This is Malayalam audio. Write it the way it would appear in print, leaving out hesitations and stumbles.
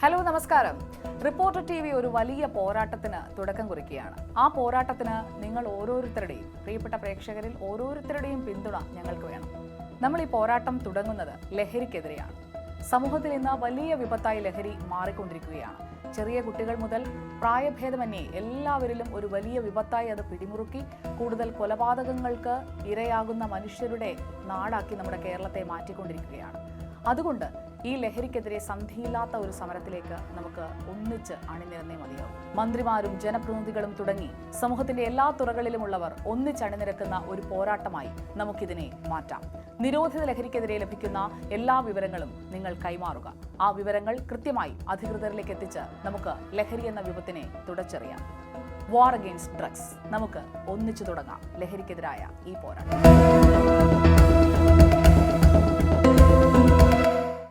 ഹലോ നമസ്കാരം. റിപ്പോർട്ടർ TV ഒരു വലിയ പോരാട്ടത്തിന് തുടക്കം കുറിക്കുകയാണ്. ആ പോരാട്ടത്തിന് നിങ്ങൾ ഓരോരുത്തരുടെയും, പ്രിയപ്പെട്ട പ്രേക്ഷകരിൽ ഓരോരുത്തരുടെയും പിന്തുണ ഞങ്ങൾക്ക് വേണം. നമ്മൾ ഈ പോരാട്ടം തുടങ്ങുന്നത് ലഹരിക്കെതിരെയാണ്. സമൂഹത്തിൽ ഇന്ന് വലിയ വിപത്തായി ലഹരി മാറിക്കൊണ്ടിരിക്കുകയാണ്. ചെറിയ കുട്ടികൾ മുതൽ പ്രായഭേദമന്യേ എല്ലാവരിലും ഒരു വലിയ വിപത്തായി അത് പിടിമുറുക്കി കൂടുതൽ കൊലപാതകങ്ങൾക്ക് ഇരയാകുന്ന മനുഷ്യരുടെ നാടാക്കി നമ്മുടെ കേരളത്തെ മാറ്റിക്കൊണ്ടിരിക്കുകയാണ്. അതുകൊണ്ട് ഈ ലഹരിക്കെതിരെ സന്ധിയില്ലാത്ത ഒരു സമരത്തിലേക്ക് നമുക്ക് ഒന്നിച്ച് അണിനിരന്നേ മതിയാവും. മന്ത്രിമാരും ജനപ്രതിനിധികളും തുടങ്ങി സമൂഹത്തിന്റെ എല്ലാ തുറകളിലുമുള്ളവർ ഒന്നിച്ചണിനിരക്കുന്ന ഒരു പോരാട്ടമായി നമുക്കിതിനെ മാറ്റാം. നിരോധിത ലഹരിക്കെതിരെ ലഭിക്കുന്ന എല്ലാ വിവരങ്ങളും നിങ്ങൾ കൈമാറുക. ആ വിവരങ്ങൾ കൃത്യമായി അധികൃതരിലേക്ക് എത്തിച്ച് നമുക്ക് ലഹരി എന്ന വിപത്തിനെ തുടച്ചെറിയാം. War against drugs. നമുക്ക് ഒന്നിച്ചു തുടങ്ങാം ലഹരിക്കെതിരായ ഈ പോരാട്ടം.